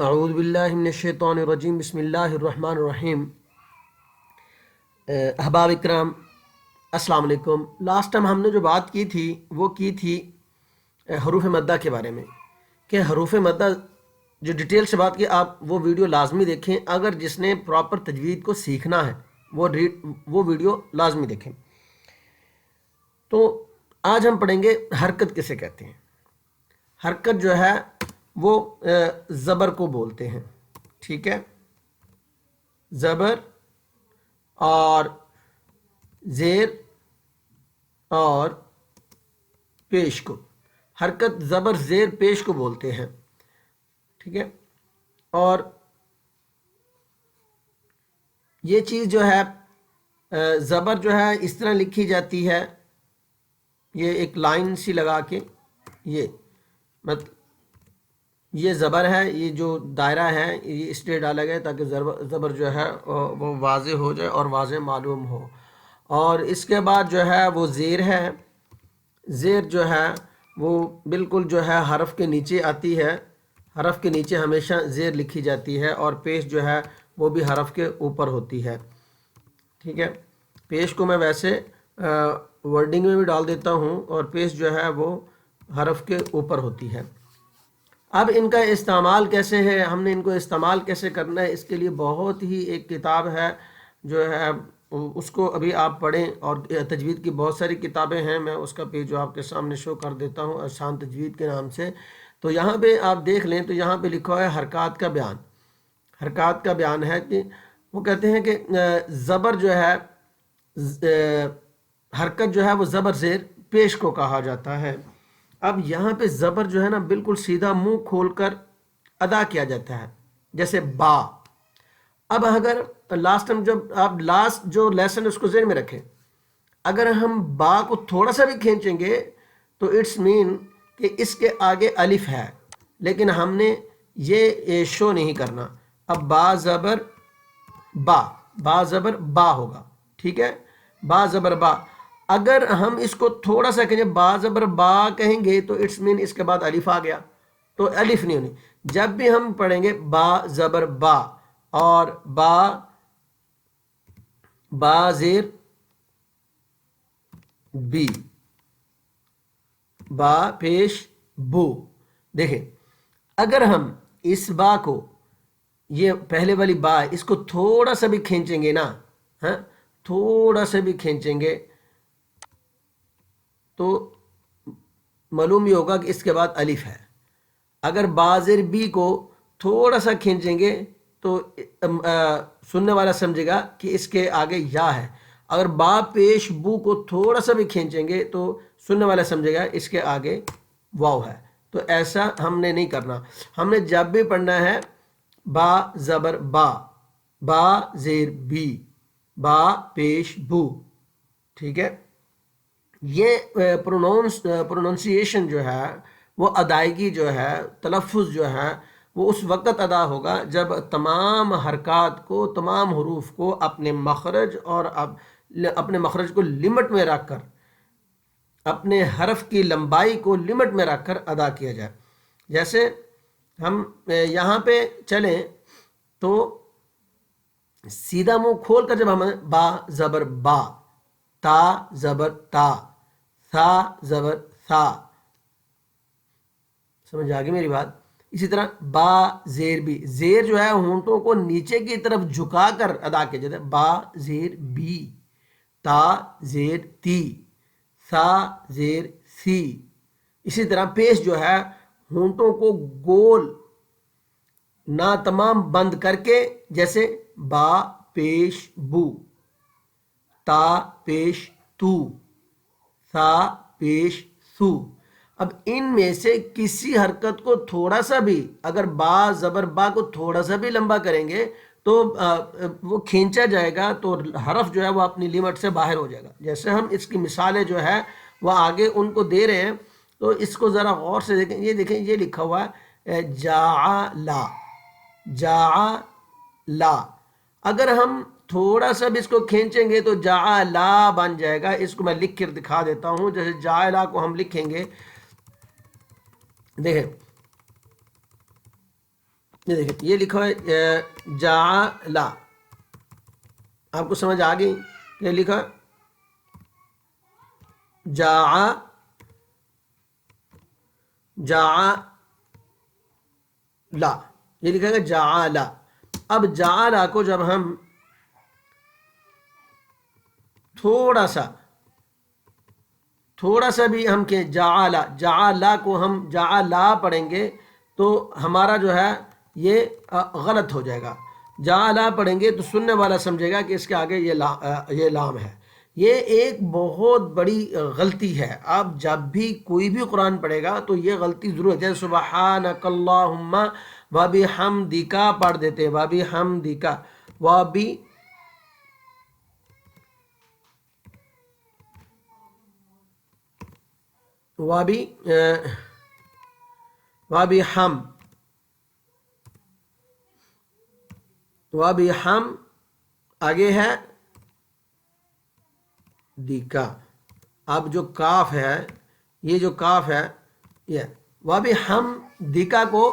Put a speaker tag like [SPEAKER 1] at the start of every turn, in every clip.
[SPEAKER 1] اعوذ باللہ من الشیطان الرجیم بسم اللہ الرحمن الرحیم۔ احباب اکرام السلام علیکم۔ لاسٹ ٹائم ہم نے جو بات کی تھی وہ کی تھی حروف مدہ کے بارے میں، کہ حروف مدہ جو ڈیٹیل سے بات کی، آپ وہ ویڈیو لازمی دیکھیں۔ اگر جس نے پراپر تجوید کو سیکھنا ہے وہ ویڈیو لازمی دیکھیں۔ تو آج ہم پڑھیں گے حرکت کسے کہتے ہیں۔ حرکت جو ہے وہ زبر کو بولتے ہیں، ٹھیک ہے، زبر اور زیر اور پیش کو، حرکت زبر زیر پیش کو بولتے ہیں، ٹھیک ہے۔ اور یہ چیز جو ہے زبر جو ہے اس طرح لکھی جاتی ہے، یہ ایک لائن سی لگا کے، یہ زبر ہے، یہ جو دائرہ ہے یہ اس لیے ڈالا گیا تاکہ زبر جو ہے وہ واضح ہو جائے اور واضح معلوم ہو۔ اور اس کے بعد جو ہے وہ زیر ہے، زیر جو ہے وہ بالکل جو ہے حرف کے نیچے آتی ہے، حرف کے نیچے ہمیشہ زیر لکھی جاتی ہے، اور پیش جو ہے وہ بھی حرف کے اوپر ہوتی ہے، ٹھیک ہے۔ پیش کو میں ویسے ورڈنگ میں بھی ڈال دیتا ہوں، اور پیش جو ہے وہ حرف کے اوپر ہوتی ہے۔ اب ان کا استعمال کیسے ہے، ہم نے ان کو استعمال کیسے کرنا ہے، اس کے لیے بہت ہی ایک کتاب ہے جو ہے اس کو ابھی آپ پڑھیں، اور تجوید کی بہت ساری کتابیں ہیں، میں اس کا پیج جو آپ کے سامنے شو کر دیتا ہوں آسان تجوید کے نام سے۔ تو یہاں پہ آپ دیکھ لیں تو یہاں پہ لکھا ہے حرکات کا بیان۔ حرکات کا بیان ہے کہ وہ کہتے ہیں کہ زبر جو ہے، حرکت جو ہے وہ زبر زیر پیش کو کہا جاتا ہے۔ اب یہاں پہ زبر جو ہے نا بالکل سیدھا منہ کھول کر ادا کیا جاتا ہے، جیسے با۔ اب اگر لاسٹ ٹائم جب آپ لاسٹ جو لیسن اس کو ذہن میں رکھیں، اگر ہم با کو تھوڑا سا بھی کھینچیں گے تو اٹس مین کہ اس کے آگے الف ہے، لیکن ہم نے یہ شو نہیں کرنا۔ اب با زبر با، با زبر با ہوگا، ٹھیک ہے، با زبر با۔ اگر ہم اس کو تھوڑا سا کہیں با زبر با کہیں گے تو اٹس مین اس کے بعد الف آ گیا، تو الف نہیں ہونی۔ جب بھی ہم پڑھیں گے با زبر با، اور با زیر بی، با پیش بو۔ دیکھیں اگر ہم اس با کو، یہ پہلے والی با، اس کو تھوڑا سا بھی کھینچیں گے نا، ہاں تھوڑا سا بھی کھینچیں گے تو معلوم یہ ہوگا کہ اس کے بعد الف ہے۔ اگر با زیر بی کو تھوڑا سا کھینچیں گے تو سننے والا سمجھے گا کہ اس کے آگے یا ہے۔ اگر با پیش بو کو تھوڑا سا بھی کھینچیں گے تو سننے والا سمجھے گا اس کے آگے واو ہے۔ تو ایسا ہم نے نہیں کرنا، ہم نے جب بھی پڑھنا ہے با زبر با، با زیر بی، با پیش بو، ٹھیک ہے۔ یہ پروننسیشن جو ہے، وہ ادائیگی جو ہے، تلفظ جو ہے وہ اس وقت ادا ہوگا جب تمام حرکات کو، تمام حروف کو اپنے مخرج اور اپنے مخرج کو لمٹ میں رکھ کر، اپنے حرف کی لمبائی کو لمٹ میں رکھ کر ادا کیا جائے۔ جیسے ہم یہاں پہ چلیں تو سیدھا منہ کھول کر جب ہم با زبر با، تا زبر تا، ثا زبر ثا، سمجھ آگے میری بات۔ اسی طرح با زیر بی، زیر جو ہے ہونٹوں کو نیچے کی طرف جھکا کر ادا کیا جاتا ہے، با زیر بی، تا زیر تی، ثا زیر سی۔ اسی طرح پیش جو ہے ہونٹوں کو گول نا تمام بند کر کے، جیسے با پیش بو، تا پیش تو، ثا پیش سو۔ اب ان میں سے کسی حرکت کو تھوڑا سا بھی، اگر با زبر با کو تھوڑا سا بھی لمبا کریں گے تو وہ کھینچا جائے گا، تو حرف جو ہے وہ اپنی لمٹ سے باہر ہو جائے گا۔ جیسے ہم اس کی مثالیں جو ہے وہ آگے ان کو دے رہے ہیں، تو اس کو ذرا غور سے دیکھیں۔ یہ دیکھیں، یہ لکھا ہوا ہے جعلا، جعلا۔ اگر ہم تھوڑا سا بھی اس کو کھینچیں گے تو جعلا بن جائے گا۔ اس کو میں لکھ کر دکھا دیتا ہوں، جیسے جعلا کو ہم لکھیں گے، دیکھیں یہ دیکھیں یہ لکھا ہے جعل، آپ کو سمجھ آ گئی کیا لکھا؟ جعل، یہ لکھا گا جعل۔ اب جعل کو جب ہم تھوڑا سا بھی ہم کہ جعل کو ہم جعلا پڑھیں گے تو ہمارا جو ہے یہ غلط ہو جائے گا۔ جعلا پڑھیں گے تو سننے والا سمجھے گا کہ اس کے آگے یہ لام ہے۔ یہ ایک بہت بڑی غلطی ہے۔ آپ جب بھی کوئی بھی قرآن پڑھے گا تو یہ غلطی ضرور ہے۔ جیسے سبحانک اللہم وبحمدک پڑھ دیتے ہیں، وبحمدک، وبحم آگے ہے دیکا۔ اب جو کاف ہے، یہ جو کاف ہے یہ وبحمدک کو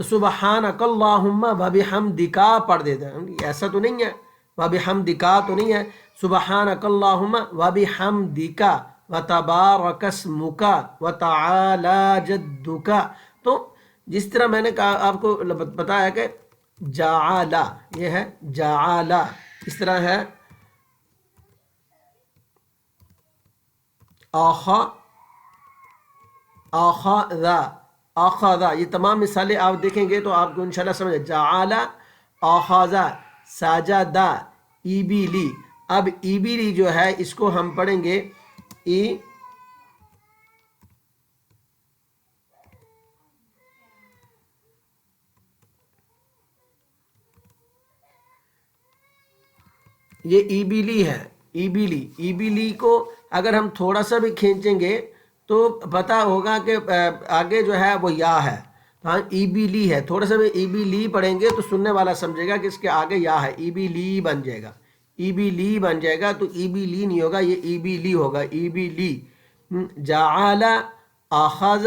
[SPEAKER 1] سبحانک اللہم وبحمدک پڑھ دیتے ہیں، ایسا تو نہیں ہے، وبحمدک تو نہیں ہے، سبحانک اللہم وبحمدک وتبارک اسمک وتعالی جدک۔ تو جس طرح میں نے کہا آپ کو بتایا کہ جعل، یہ ہے جعل، اس طرح ہے اخذ، یہ تمام مثالیں آپ دیکھیں گے تو آپ کو انشاءاللہ سمجھ جعل، اخذ، سجد، ایبیلی۔ اب ایبیلی جو ہے اس کو ہم پڑھیں گے یہ ایبیلی ہے، ایبیلی کو اگر ہم تھوڑا سا بھی کھینچیں گے تو پتہ ہوگا کہ آگے جو ہے وہ یا ہے، ہاں ایبیلی ہے، تھوڑا سا بھی ایبیلی پڑھیں گے تو سننے والا سمجھے گا کہ اس کے آگے یا ہے، ایبیلی بن جائے گا، ایبیلی بن جائے گا، تو ایبیلی نہیں ہوگا، یہ ایبیلی ہوگا، ایبیلی۔ جعل، اخذ،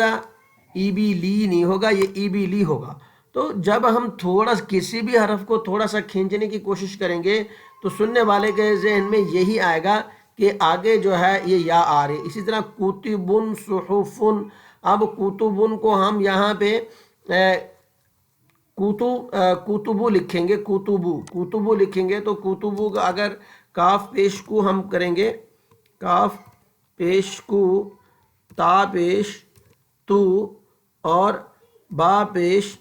[SPEAKER 1] ایبیلی نہیں ہوگا، یہ ایبیلی ہوگا۔ تو جب ہم تھوڑا کسی بھی حرف کو تھوڑا سا کھینچنے کی کوشش کریں گے تو سننے والے کے ذہن میں یہی آئے گا کہ آگے جو ہے یہ یا آ رہی۔ اسی طرح کتبن، صحفن، اب کتبن کو ہم یہاں پہ کتبو لکھیں گے، کتبو لکھیں گے تو کتبو کا اگر کاف پیش کو ہم کریں گے، کاف پیش کو، تا پیش تو اور با پیش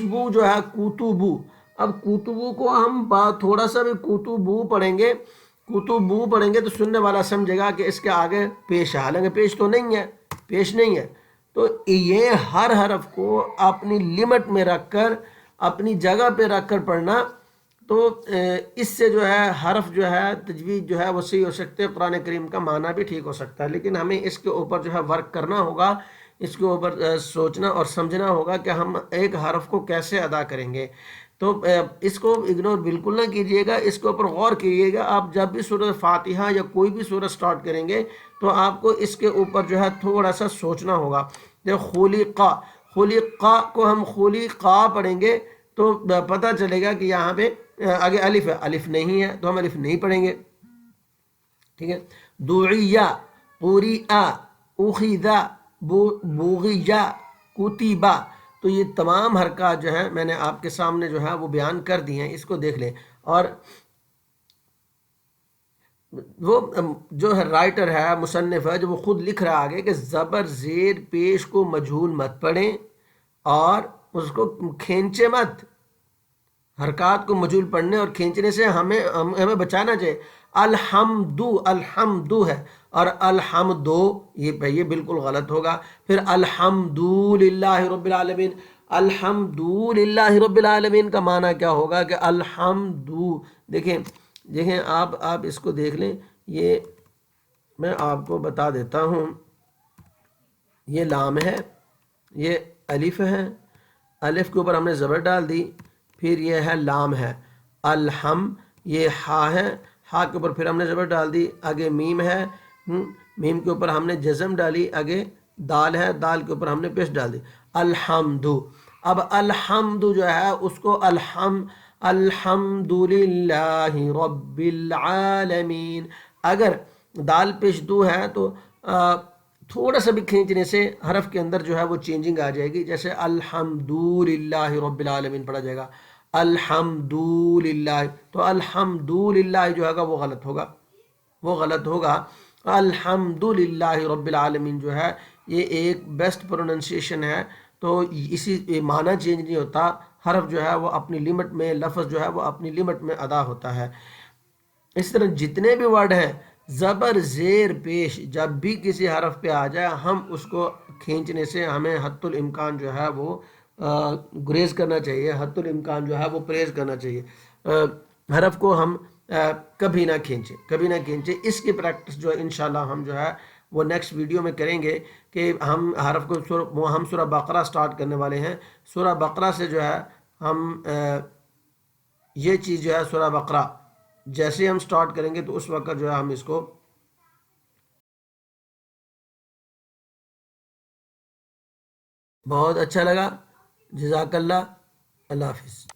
[SPEAKER 1] بو جو ہے کتبو۔ اب کتبو کو ہم تھوڑا سا بھی کتبو پڑھیں گے تو سننے والا سمجھے گا کہ اس کے آگے پیش ہے، حالانکہ پیش نہیں ہے۔ تو یہ ہر حرف کو اپنی لمٹ میں رکھ کر، اپنی جگہ پہ رکھ کر پڑھنا، تو اس سے جو ہے حرف جو ہے تجوید جو ہے وہ صحیح ہو سکتے ہیں، قرآن کریم کا معنی بھی ٹھیک ہو سکتا ہے۔ لیکن ہمیں اس کے اوپر جو ہے ورک کرنا ہوگا، اس کے اوپر سوچنا اور سمجھنا ہوگا کہ ہم ایک حرف کو کیسے ادا کریں گے۔ تو اس کو اگنور بالکل نہ کیجیے گا، اس کے اوپر غور کیجیے گا۔ آپ جب بھی سورۃ فاتحہ یا کوئی بھی سورۃ سٹارٹ کریں گے تو آپ کو اس کے اوپر جو ہے تھوڑا سا سوچنا ہوگا۔ خلقا کو ہم خلقا پڑھیں گے تو پتہ چلے گا کہ یہاں پہ آگے الف ہے، الف نہیں ہے تو ہم الف نہیں پڑھیں گے، ٹھیک ہے۔ دعیہ، قریٰ، اخذا، بغیہ، کتیبہ، تو یہ تمام حرکات جو ہیں میں نے آپ کے سامنے جو ہے وہ بیان کر دی ہیں، اس کو دیکھ لیں۔ اور وہ جو ہے رائٹر ہے، مصنف ہے، جو وہ خود لکھ رہا آگے کہ زبر زیر پیش کو مجہول مت پڑھیں اور اس کو کھینچے مت، حرکات کو مجہول پڑھنے اور کھینچنے سے ہمیں بچانا چاہیے۔ الحمدو ہے اور الحمدو یہ بالکل غلط ہوگا۔ پھر الحمدللہ رب العالمین، الحمدللہ رب العالمین کا معنی کیا ہوگا کہ الحمدو، دیکھیں آپ اس کو دیکھ لیں، یہ میں آپ کو بتا دیتا ہوں، یہ لام ہے، یہ الف ہے، الف کے اوپر ہم نے زبر ڈال دی، پھر یہ ہے لام ہے، الحم، یہ ہا ہے، ہا کے اوپر پھر ہم نے زبر ڈال دی، آگے میم ہے، میم کے اوپر ہم نے جزم ڈالی، آگے دال ہے، دال کے اوپر ہم نے پیش ڈال دی، الحمد. اب الحمد جو ہے اس کو الحمد للہ رب العالمین. اگر دال پیش دو ہے تو تھوڑا سا بھی کھینچنے سے حرف کے اندر جو ہے وہ چینجنگ آ جائے گی. جیسے الحمد للہ رب العالمین پڑھا جائے گا، الحمد للہ. تو الحمد للہ جو ہے گا وہ غلط ہوگا، وہ غلط ہوگا. الحمد للہ رب العالمین جو ہے یہ ایک بیسٹ پروننسیشن ہے. تو اسی معنی چینج نہیں ہوتا، حرف جو ہے وہ اپنی لمٹ میں، لفظ جو ہے وہ اپنی لمٹ میں ادا ہوتا ہے. اس طرح جتنے بھی ورڈ ہیں زبر زیر پیش جب بھی کسی حرف پہ آ جائے ہم اس کو کھینچنے سے ہمیں حتی الامکان جو ہے وہ گریز کرنا چاہیے، حتی الامکان جو ہے وہ پریز کرنا چاہیے. حرف کو ہم کبھی نہ کھینچیں، کبھی نہ کھینچیں. اس کی پریکٹس جو ہے انشاءاللہ ہم جو ہے وہ نیکسٹ ویڈیو میں کریں گے کہ ہم حرف کو ہم سورہ بقرہ سٹارٹ کرنے والے ہیں. سورہ بقرہ سے جو ہے ہم یہ چیز جو ہے سورہ بقرہ جیسے ہم سٹارٹ کریں گے تو اس وقت جو ہے ہم اس کو بہت اچھا لگا. جزاک اللہ. اللہ حافظ.